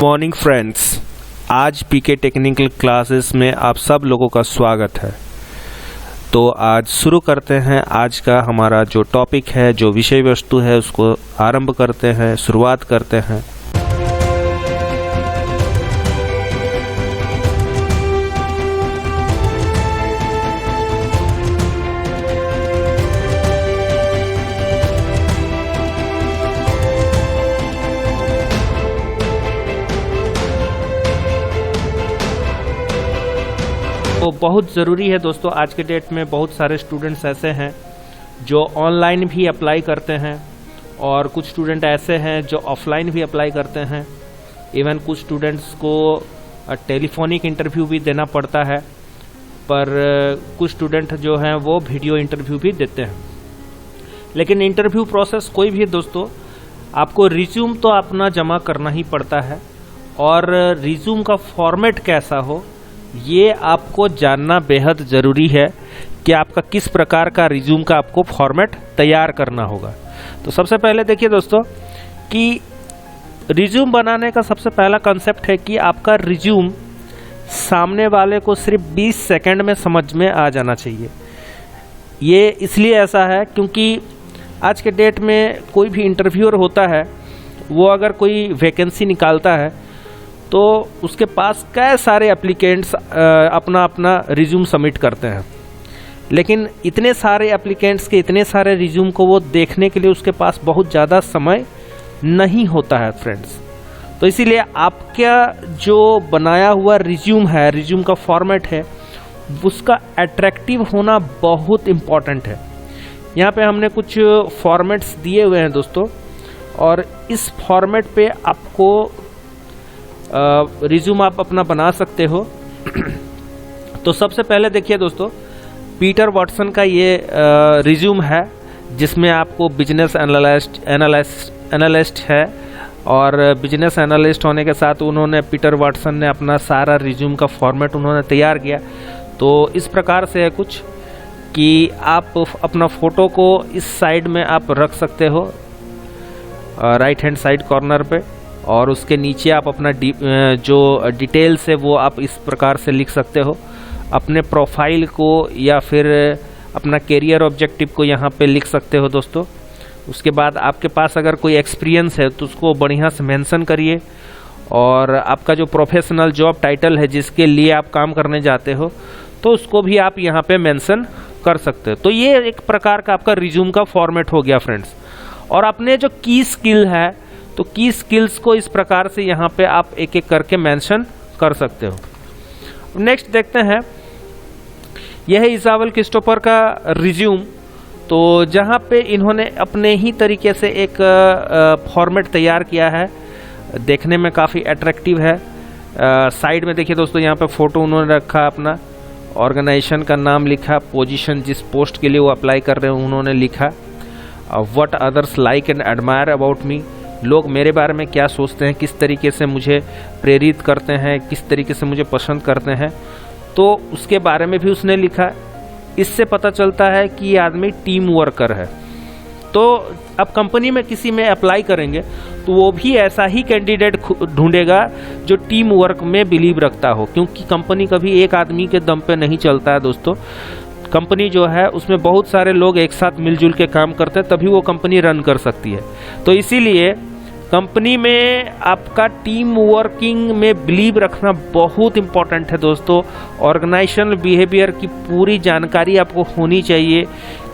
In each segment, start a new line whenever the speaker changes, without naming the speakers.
Morning friends, आज पीके technical classes में आप सब लोगों का स्वागत है। तो आज शुरू करते हैं। आज का हमारा जो टॉपिक है, जो विषय वस्तु है, उसको आरंभ करते हैं, शुरुआत करते हैं। तो बहुत ज़रूरी है दोस्तों, आज के डेट में बहुत सारे स्टूडेंट्स ऐसे हैं जो ऑनलाइन भी अप्लाई करते हैं और कुछ स्टूडेंट ऐसे हैं जो ऑफलाइन भी अप्लाई करते हैं। इवन कुछ स्टूडेंट्स को टेलीफोनिक इंटरव्यू भी देना पड़ता है, पर कुछ स्टूडेंट जो हैं वो वीडियो इंटरव्यू भी देते हैं। लेकिन इंटरव्यू प्रोसेस कोई भी है दोस्तों, आपको रिज्यूम तो अपना जमा करना ही पड़ता है और रिज्यूम का फॉर्मेट कैसा हो ये आपको जानना बेहद ज़रूरी है कि आपका किस प्रकार का रिज्यूम का आपको फॉर्मेट तैयार करना होगा। तो सबसे पहले देखिए दोस्तों कि रिज्यूम बनाने का सबसे पहला कंसेप्ट है कि आपका रिज्यूम सामने वाले को सिर्फ 20 सेकंड में समझ में आ जाना चाहिए। ये इसलिए ऐसा है क्योंकि आज के डेट में कोई भी इंटरव्यूअर होता है, वो अगर कोई वैकेंसी निकालता है तो उसके पास कई सारे एप्लीकेंट्स अपना अपना रिज्यूम सबमिट करते हैं। लेकिन इतने सारे एप्लीकेंट्स के इतने सारे रिज्यूम को वो देखने के लिए उसके पास बहुत ज़्यादा समय नहीं होता है फ्रेंड्स। तो इसीलिए आपका जो बनाया हुआ रिज्यूम है, रिज्यूम का फॉर्मेट है, उसका अट्रैक्टिव होना बहुत इम्पॉर्टेंट है। यहाँ पे हमने कुछ फॉर्मेट्स दिए हुए हैं दोस्तों, और इस फॉर्मेट पे आपको रिज्यूम आप अपना बना सकते हो। तो सबसे पहले देखिए दोस्तों, पीटर वाटसन का ये रिज्यूम है जिसमें आपको बिजनेस एनालिस्ट है, और बिजनेस एनालिस्ट होने के साथ उन्होंने पीटर वाटसन ने अपना सारा रिज्यूम का फॉर्मेट उन्होंने तैयार किया। तो इस प्रकार से है कुछ कि आप अपना फ़ोटो को इस साइड में आप रख सकते हो, राइट हैंड साइड कॉर्नर पे, और उसके नीचे आप अपना जो डिटेल्स है वो आप इस प्रकार से लिख सकते हो। अपने प्रोफाइल को या फिर अपना कैरियर ऑब्जेक्टिव को यहाँ पे लिख सकते हो दोस्तों। उसके बाद आपके पास अगर कोई एक्सपीरियंस है तो उसको बढ़िया से मेंशन करिए, और आपका जो प्रोफेशनल जॉब टाइटल है जिसके लिए आप काम करने जाते हो तो उसको भी आप यहाँ पे मेंशन कर सकते हो। तो ये एक प्रकार का आपका रिज्यूम का फॉर्मेट हो गया फ्रेंड्स। और अपने जो की स्किल है, तो की स्किल्स को इस प्रकार से यहाँ पे आप एक एक करके मेंशन कर सकते हो। नेक्स्ट देखते हैं, यह है इजाबेल क्रिस्टोफर का रिज्यूम। तो जहाँ पे इन्होंने अपने ही तरीके से एक फॉर्मेट तैयार किया है, देखने में काफ़ी अट्रैक्टिव है। साइड में देखिए दोस्तों, यहाँ पे फ़ोटो उन्होंने रखा, अपना ऑर्गेनाइजेशन का नाम लिखा, पोजीशन जिस पोस्ट के लिए वो अप्लाई कर रहे हैं उन्होंने लिखा, what others like and admire about me, लोग मेरे बारे में क्या सोचते हैं, किस तरीके से मुझे प्रेरित करते हैं, किस तरीके से मुझे पसंद करते हैं, तो उसके बारे में भी उसने लिखा। इससे पता चलता है कि ये आदमी टीम वर्कर है। तो अब कंपनी में किसी में अप्लाई करेंगे तो वो भी ऐसा ही कैंडिडेट ढूंढेगा जो टीम वर्क में बिलीव रखता हो, क्योंकि कंपनी कभी एक आदमी के दम पे नहीं चलता है दोस्तों। कंपनी जो है उसमें बहुत सारे लोग एक साथ मिलजुल के काम करते हैं, तभी वो कंपनी रन कर सकती है। तो इसीलिए कंपनी में आपका टीम वर्किंग में बिलीव रखना बहुत इम्पोर्टेंट है दोस्तों। ऑर्गेनाइजेशनल बिहेवियर की पूरी जानकारी आपको होनी चाहिए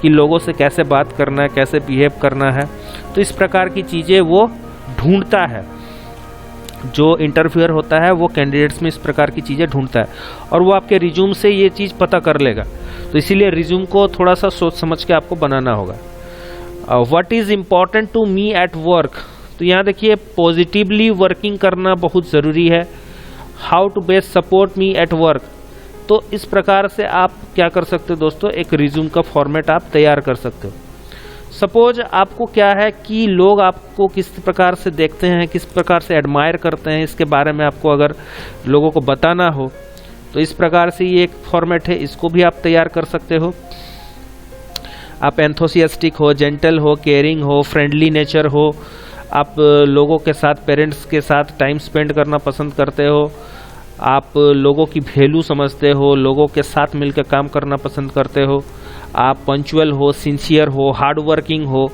कि लोगों से कैसे बात करना है, कैसे बिहेव करना है। तो इस प्रकार की चीज़ें वो ढूंढता है, जो इंटरव्यूअर होता है वो कैंडिडेट्स में इस प्रकार की चीज़ें ढूंढता है, और वो आपके रिज्यूम से ये चीज़ पता कर लेगा। तो इसीलिए रिज्यूम को थोड़ा सा सोच समझ के आपको बनाना होगा। What is important to me at work, तो यहाँ देखिए पॉजिटिवली वर्किंग करना बहुत ज़रूरी है। How to best support me at work, तो इस प्रकार से आप क्या कर सकते हो दोस्तों, एक रिज्यूम का फॉर्मेट आप तैयार कर सकते हो। सपोज आपको क्या है कि लोग आपको किस प्रकार से देखते हैं, किस प्रकार से एडमायर करते हैं, इसके बारे में आपको अगर लोगों को बताना हो तो इस प्रकार से ये एक फॉर्मेट है, इसको भी आप तैयार कर सकते हो। आप एंथोसियास्टिक हो, जेंटल हो, केयरिंग हो, फ्रेंडली नेचर हो, आप लोगों के साथ, पेरेंट्स के साथ टाइम स्पेंड करना पसंद करते हो, आप लोगों की वैल्यू समझते हो, लोगों के साथ मिलकर काम करना पसंद करते हो, आप पंक्चुअल हो, सिंसियर हो, हार्ड वर्किंग हो,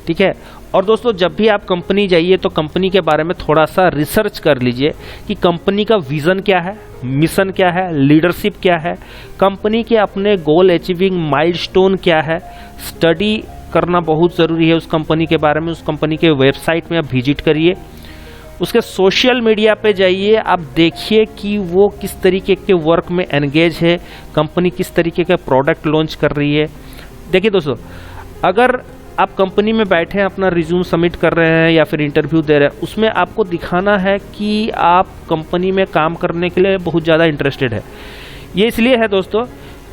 ठीक है। और दोस्तों जब भी आप कंपनी जाइए तो कंपनी के बारे में थोड़ा सा रिसर्च कर लीजिए कि कंपनी का विज़न क्या है, मिशन क्या है, लीडरशिप क्या है, कंपनी के अपने गोल अचीविंग माइलस्टोन क्या है। स्टडी करना बहुत ज़रूरी है उस कंपनी के बारे में। उस कंपनी के वेबसाइट में आप विजिट करिए, उसके सोशल मीडिया पे जाइए, आप देखिए कि वो किस तरीके के वर्क में एंगेज है, कंपनी किस तरीके का प्रोडक्ट लॉन्च कर रही है। देखिए दोस्तों, अगर आप कंपनी में बैठे हैं, अपना रिज्यूम सबमिट कर रहे हैं या फिर इंटरव्यू दे रहे हैं, उसमें आपको दिखाना है कि आप कंपनी में काम करने के लिए बहुत ज़्यादा इंटरेस्टेड है। ये इसलिए है दोस्तों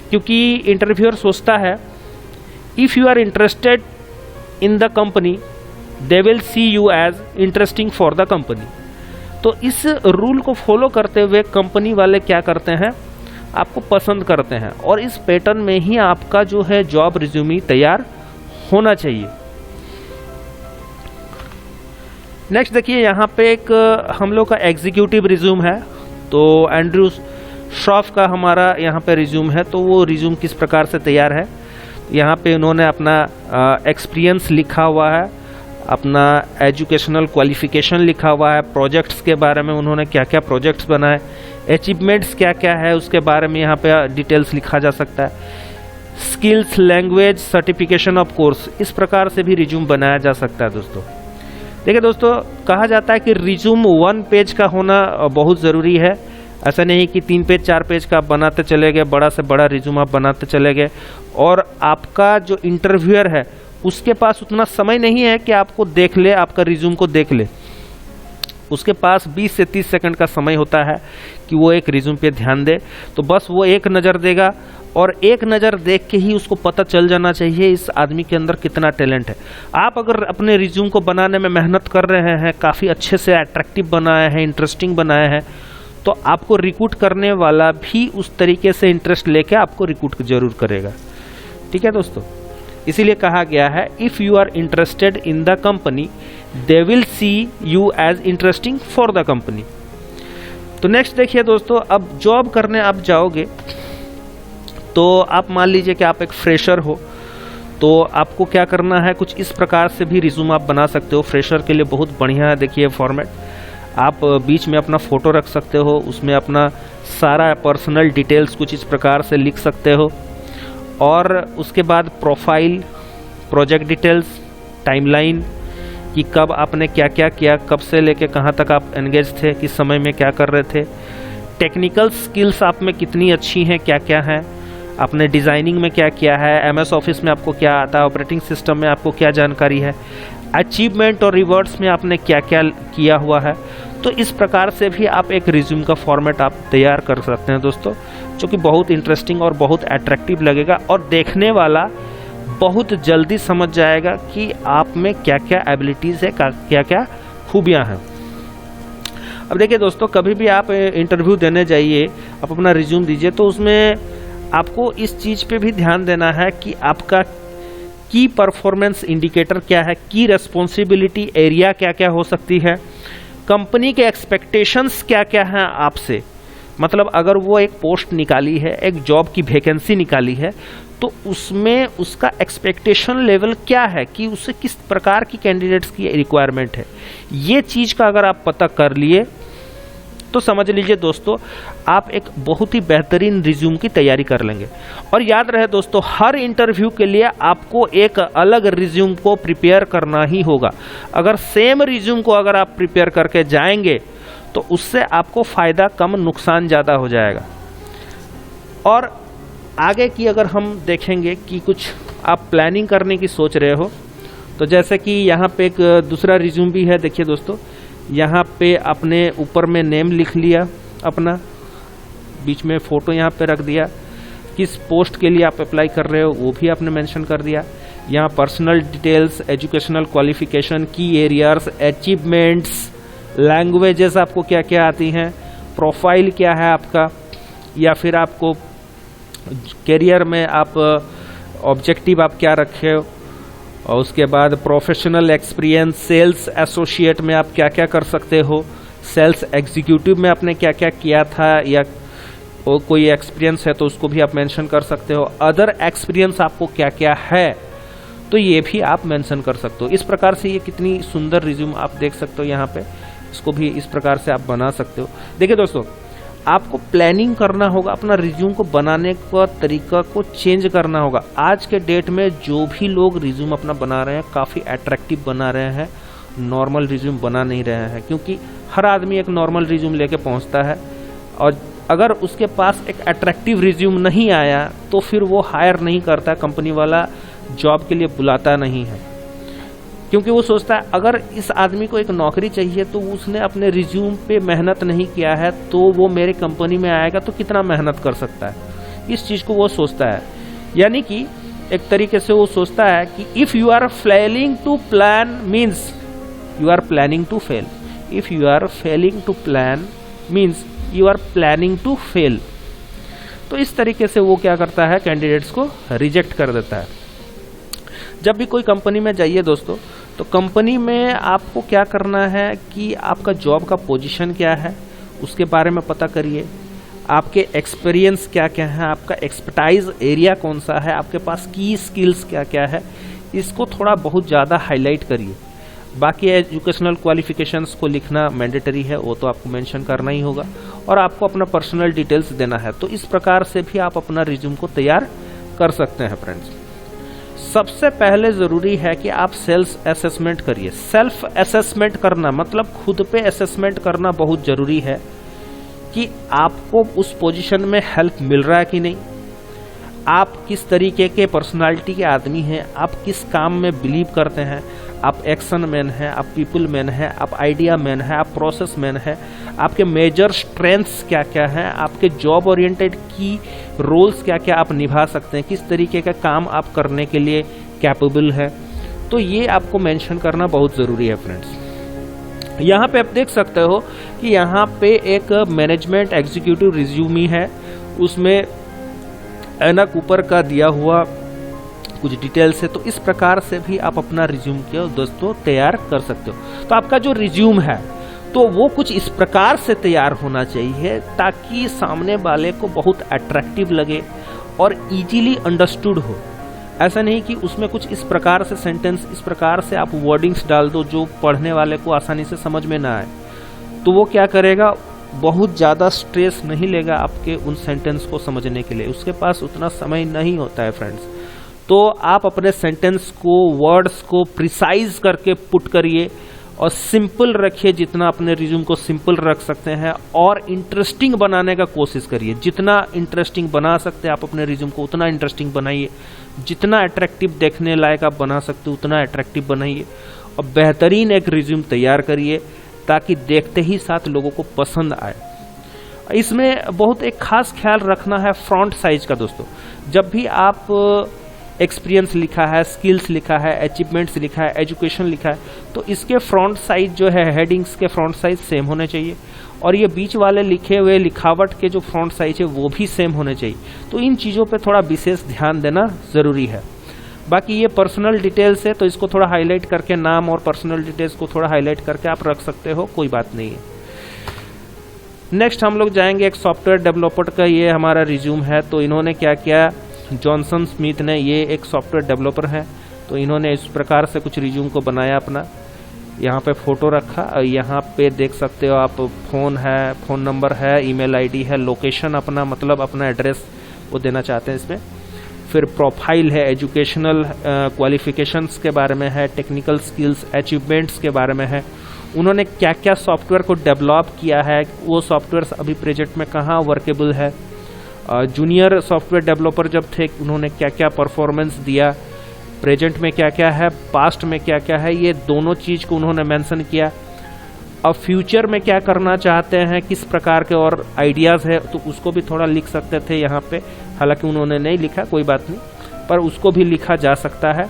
क्योंकि इंटरव्यूअर सोचता है if you are interested in the company they will see you as interesting for the company. तो इस रूल को फॉलो करते हुए कंपनी वाले क्या करते हैं, आपको पसंद करते हैं, और इस पैटर्न में ही आपका जो है जॉब रिज्यूमी तैयार होना चाहिए। नेक्स्ट देखिए, यहाँ पे एक हम लोग का एग्जीक्यूटिव रिज्यूम है। तो एंड्रयू श्रॉफ का हमारा यहाँ पे रिज्यूम है। तो वो रिज्यूम किस प्रकार से तैयार है, यहाँ पे उन्होंने अपना एक्सपीरियंस लिखा हुआ है, अपना एजुकेशनल क्वालिफिकेशन लिखा हुआ है, प्रोजेक्ट्स के बारे में उन्होंने क्या क्या प्रोजेक्ट्स बनाए, अचीवमेंट्स क्या क्या है उसके बारे में यहाँ पे डिटेल्स लिखा जा सकता है, skills, language, certification of course, इस प्रकार से भी रिज्यूम बनाया जा सकता है दोस्तों। देखिए दोस्तों, कहा जाता है कि रिज्यूम 1 पेज का होना बहुत ज़रूरी है। ऐसा नहीं कि 3 पेज 4 पेज का आप बनाते चले गए, बड़ा से बड़ा रिज्यूम आप बनाते चले गए, और आपका जो इंटरव्यूअर है उसके पास उतना समय नहीं है कि आपको देख ले, आपका रिज्यूम को देख ले। उसके पास 20 से 30 सेकंड का समय होता है कि वो एक रिज्यूम पे ध्यान दे। तो बस वो एक नज़र देगा, और एक नज़र देख के ही उसको पता चल जाना चाहिए इस आदमी के अंदर कितना टैलेंट है। आप अगर अपने रिज्यूम को बनाने में मेहनत कर रहे हैं, काफ़ी अच्छे से अट्रैक्टिव बनाए हैं, इंटरेस्टिंग बनाए हैं, तो आपको रिक्रूट करने वाला भी उस तरीके से इंटरेस्ट लेके आपको रिक्रूट जरूर करेगा। ठीक है दोस्तों, इसीलिए कहा गया है if you are interested in the company they will see you as interesting for the company. तो नेक्स्ट देखिए दोस्तों, अब जॉब करने आप जाओगे तो आप मान लीजिए कि आप एक फ्रेशर हो, तो आपको क्या करना है, कुछ इस प्रकार से भी रिज्यूम आप बना सकते हो। फ्रेशर के लिए बहुत बढ़िया है, देखिए फॉर्मेट। आप बीच में अपना फ़ोटो रख सकते हो, उसमें अपना सारा पर्सनल डिटेल्स कुछ इस प्रकार से लिख सकते हो, और उसके बाद प्रोफाइल, प्रोजेक्ट डिटेल्स, टाइमलाइन कि कब आपने क्या क्या किया, कब से लेके कहाँ तक आप एंगेज थे, किस समय में क्या कर रहे थे, टेक्निकल स्किल्स आप में कितनी अच्छी हैं, क्या क्या हैं, आपने डिज़ाइनिंग में क्या किया है, एमएस ऑफिस में आपको क्या आता है, ऑपरेटिंग सिस्टम में आपको क्या जानकारी है, अचीवमेंट और रिवॉर्ड्स में आपने क्या क्या किया हुआ है। तो इस प्रकार से भी आप एक रिज्यूम का फॉर्मेट आप तैयार कर सकते हैं दोस्तों, जो कि बहुत इंटरेस्टिंग और बहुत अट्रैक्टिव लगेगा, और देखने वाला बहुत जल्दी समझ जाएगा कि आप में क्या क्या एबिलिटीज़ है, क्या क्या खूबियाँ हैं। अब देखिए दोस्तों, कभी भी आप इंटरव्यू देने जाइए, आप अपना रिज्यूम दीजिए, तो उसमें आपको इस चीज़ पे भी ध्यान देना है कि आपका की परफॉर्मेंस इंडिकेटर क्या है, की रेस्पॉन्सिबिलिटी एरिया क्या क्या हो सकती है, कंपनी के एक्सपेक्टेशंस क्या क्या हैं आपसे। मतलब अगर वो एक पोस्ट निकाली है, एक जॉब की वैकेंसी निकाली है, तो उसमें उसका एक्सपेक्टेशन लेवल क्या है कि उससे किस प्रकार की कैंडिडेट्स की रिक्वायरमेंट है। ये चीज़ का अगर आप पता कर लिए तो समझ लीजिए दोस्तों, आप एक बहुत ही बेहतरीन रिज्यूम की तैयारी कर लेंगे। और याद रहे दोस्तों, हर इंटरव्यू के लिए आपको एक अलग रिज्यूम को प्रिपेयर करना ही होगा। अगर सेम रिज्यूम को अगर आप प्रिपेयर करके जाएंगे तो उससे आपको फ़ायदा कम, नुकसान ज़्यादा हो जाएगा। और आगे की अगर हम देखेंगे कि कुछ आप प्लानिंग करने की सोच रहे हो, तो जैसे कि यहाँ पे एक दूसरा रिज्यूम भी है। देखिए दोस्तों, यहाँ पे अपने ऊपर में नेम लिख लिया अपना, बीच में फ़ोटो यहाँ पे रख दिया, किस पोस्ट के लिए आप अप्लाई कर रहे हो वो भी आपने मेंशन कर दिया। यहाँ पर्सनल डिटेल्स, एजुकेशनल क्वालिफिकेशन, की एरियाज, अचीवमेंट्स, लैंग्वेजेस आपको क्या क्या आती हैं, प्रोफाइल क्या है आपका, या फिर आपको करियर में आप ऑब्जेक्टिव आप क्या रखे हो, और उसके बाद प्रोफेशनल एक्सपीरियंस, सेल्स एसोसिएट में आप क्या क्या कर सकते हो, सेल्स एग्जीक्यूटिव में आपने क्या क्या किया था, या कोई एक्सपीरियंस है तो उसको भी आप मेंशन कर सकते हो। अदर एक्सपीरियंस आपको क्या क्या है तो ये भी आप मेंशन कर सकते हो। इस प्रकार से ये कितनी सुंदर रिज्यूम आप देख सकते हो यहाँ पे, इसको भी इस प्रकार से आप बना सकते हो। देखिए दोस्तों, आपको प्लानिंग करना होगा, अपना रिज्यूम को बनाने का तरीका को चेंज करना होगा। आज के डेट में जो भी लोग रिज्यूम अपना बना रहे हैं काफ़ी अट्रैक्टिव बना रहे हैं, नॉर्मल रिज्यूम बना नहीं रहे हैं, क्योंकि हर आदमी एक नॉर्मल रिज्यूम लेके पहुंचता है और अगर उसके पास एक अट्रैक्टिव रिज्यूम नहीं आया तो फिर वो हायर नहीं करता, कंपनी वाला जॉब के लिए बुलाता नहीं है, क्योंकि वो सोचता है अगर इस आदमी को एक नौकरी चाहिए तो उसने अपने रिज्यूम पे मेहनत नहीं किया है, तो वो मेरे कंपनी में आएगा तो कितना मेहनत कर सकता है, इस चीज़ को वो सोचता है। यानी कि एक तरीके से वो सोचता है कि if you are failing to plan means you are planning to fail, if you are failing to plan means you are planning to fail. तो इस तरीके से वो क्या करता है, कैंडिडेट्स को रिजेक्ट कर देता है। जब भी कोई कंपनी में जाइए दोस्तों, तो कंपनी में आपको क्या करना है कि आपका जॉब का पोजीशन क्या है उसके बारे में पता करिए, आपके एक्सपीरियंस क्या क्या है, आपका एक्सपर्टाइज एरिया कौन सा है, आपके पास की स्किल्स क्या क्या है, इसको थोड़ा बहुत ज़्यादा हाईलाइट करिए। बाकी एजुकेशनल क्वालिफिकेशंस को लिखना मैंडेटरी है, वो तो आपको मेंशन करना ही होगा, और आपको अपना पर्सनल डिटेल्स देना है। तो इस प्रकार से भी आप अपना रिज्यूम को तैयार कर सकते हैं फ्रेंड्स। सबसे पहले ज़रूरी है कि आप सेल्फ असेसमेंट करिए। सेल्फ असेसमेंट करना मतलब खुद पे असेसमेंट करना बहुत ज़रूरी है कि आपको उस पोजीशन में हेल्प मिल रहा है कि नहीं, आप किस तरीके के पर्सनालिटी के आदमी हैं, आप किस काम में बिलीव करते हैं, आप एक्शन मैन हैं, आप पीपल मैन हैं, आप आइडिया मैन हैं, आप प्रोसेस मैन हैं, आपके मेजर स्ट्रेंथ्स क्या क्या हैं, आपके जॉब ओरिएंटेड की रोल्स क्या क्या आप निभा सकते हैं, किस तरीके का काम आप करने के लिए कैपेबल है। तो ये आपको मेंशन करना बहुत ज़रूरी है फ्रेंड्स। यहाँ पे आप देख सकते हो कि यहाँ पे एक मैनेजमेंट एग्जीक्यूटिव रिज्यूमी है, उसमें एना कूपर का दिया हुआ कुछ डिटेल्स है। तो इस प्रकार से भी आप अपना रिज्यूम को दोस्तों तैयार कर सकते हो। तो आपका जो रिज्यूम है तो वो कुछ इस प्रकार से तैयार होना चाहिए ताकि सामने वाले को बहुत अट्रैक्टिव लगे और इजीली अंडरस्टूड हो। ऐसा नहीं कि उसमें कुछ इस प्रकार से सेंटेंस, इस प्रकार से आप वर्डिंग्स डाल दो जो पढ़ने वाले को आसानी से समझ में ना आए, तो वो क्या करेगा, बहुत ज़्यादा स्ट्रेस नहीं लेगा आपके उन सेंटेंस को समझने के लिए, उसके पास उतना समय नहीं होता है फ्रेंड्स। तो आप अपने सेंटेंस को, वर्ड्स को प्रिसाइज करके पुट करिए और सिंपल रखिए, जितना अपने रिज्यूम को सिंपल रख सकते हैं, और इंटरेस्टिंग बनाने का कोशिश करिए। जितना इंटरेस्टिंग बना सकते हैं आप अपने रिज्यूम को उतना इंटरेस्टिंग बनाइए, जितना अट्रैक्टिव देखने लायक आप बना सकते हो उतना अट्रैक्टिव बनाइए, और बेहतरीन एक रिज्यूम तैयार करिए ताकि देखते ही साथ लोगों को पसंद आए। इसमें बहुत एक खास ख्याल रखना है फ्रंट साइज का दोस्तों। जब भी आप एक्सपीरियंस लिखा है, स्किल्स लिखा है, अचीवमेंट्स लिखा है, एजुकेशन लिखा है, तो इसके फ्रंट साइज जो है, हेडिंग्स के फ्रंट साइज सेम होने चाहिए, और ये बीच वाले लिखे हुए लिखावट के जो फ्रंट साइज है वो भी सेम होने चाहिए। तो इन चीज़ों पे थोड़ा विशेष ध्यान देना ज़रूरी है। बाकी ये पर्सनल डिटेल्स है तो इसको थोड़ा हाईलाइट करके, नाम और पर्सनल डिटेल्स को थोड़ा हाईलाइट करके आप रख सकते हो, कोई बात नहीं है। नेक्स्ट हम लोग जाएंगे एक सॉफ्टवेयर डेवलपर का, ये हमारा रिज्यूम है। तो इन्होंने क्या किया, जॉनसन स्मिथ ने, ये एक सॉफ्टवेयर डेवलपर है, तो इन्होंने इस प्रकार से कुछ रिज्यूम को बनाया अपना। यहाँ पे फ़ोटो रखा, और यहाँ पे देख सकते हो आप, फ़ोन है, फ़ोन नंबर है, ईमेल आईडी है, लोकेशन अपना मतलब अपना एड्रेस वो देना चाहते हैं इसमें। फिर प्रोफाइल है, एजुकेशनल क्वालिफिकेशंस के बारे में है, टेक्निकल स्किल्स, अचीवमेंट्स के बारे में है, उन्होंने क्या क्या सॉफ्टवेयर को डेवलप किया है, वो सॉफ्टवेयर अभी प्रेजेंट में कहाँ वर्केबल है, जूनियर सॉफ्टवेयर डेवलपर जब थे उन्होंने क्या क्या परफॉर्मेंस दिया, प्रेजेंट में क्या क्या है, पास्ट में क्या क्या है, ये दोनों चीज़ को उन्होंने मेंशन किया। अब फ्यूचर में क्या करना चाहते हैं, किस प्रकार के और आइडियाज़ है, तो उसको भी थोड़ा लिख सकते थे यहाँ पे। हालांकि उन्होंने नहीं लिखा, कोई बात नहीं, पर उसको भी लिखा जा सकता है।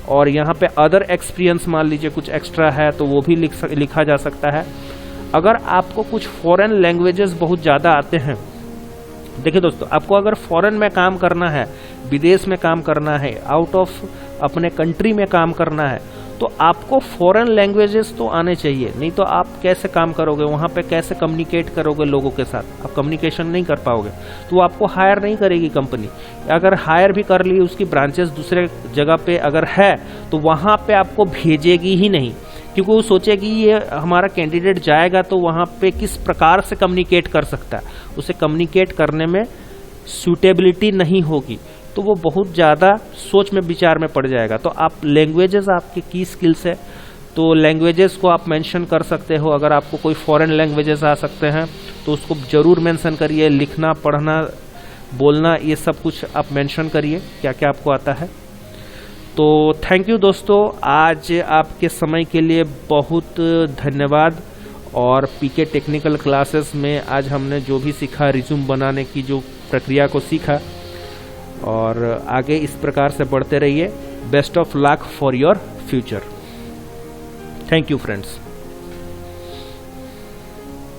और यहाँ पे अदर एक्सपीरियंस मान लीजिए कुछ एक्स्ट्रा है तो वो भी लिखा जा सकता है। अगर आपको कुछ फॉरेन लैंग्वेजेस बहुत ज़्यादा आते हैं, देखिए दोस्तों, आपको अगर फॉरेन में काम करना है, विदेश में काम करना है, आउट ऑफ अपने कंट्री में काम करना है तो आपको फॉरेन लैंग्वेजेस तो आने चाहिए, नहीं तो आप कैसे काम करोगे वहाँ पे, कैसे कम्युनिकेट करोगे लोगों के साथ, आप कम्युनिकेशन नहीं कर पाओगे तो वो आपको हायर नहीं करेगी कंपनी। अगर हायर भी कर ली, उसकी ब्रांचेस दूसरे जगह पे अगर है तो वहाँ पे आपको भेजेगी ही नहीं, क्योंकि वो सोचेगी ये हमारा कैंडिडेट जाएगा तो वहाँ पे किस प्रकार से कम्युनिकेट कर सकता है, उसे कम्युनिकेट करने में सूटेबिलिटी नहीं होगी, तो वो बहुत ज़्यादा सोच में विचार में पड़ जाएगा। तो आप लैंग्वेजेस आपकी की स्किल्स है, तो लैंग्वेजेस को आप मेंशन कर सकते हो। अगर आपको कोई फॉरेन लैंग्वेजेस आ सकते हैं तो उसको ज़रूर मेंशन करिए, लिखना, पढ़ना, बोलना, ये सब कुछ आप मेंशन करिए क्या क्या आपको आता है। तो थैंक यू दोस्तों, आज आपके समय के लिए बहुत धन्यवाद। और पीके टेक्निकल क्लासेस में आज हमने जो भी सीखा, रिज्यूम बनाने की जो प्रक्रिया को सीखा, और आगे इस प्रकार से बढ़ते रहिए। Best of luck for your future. Thank you friends.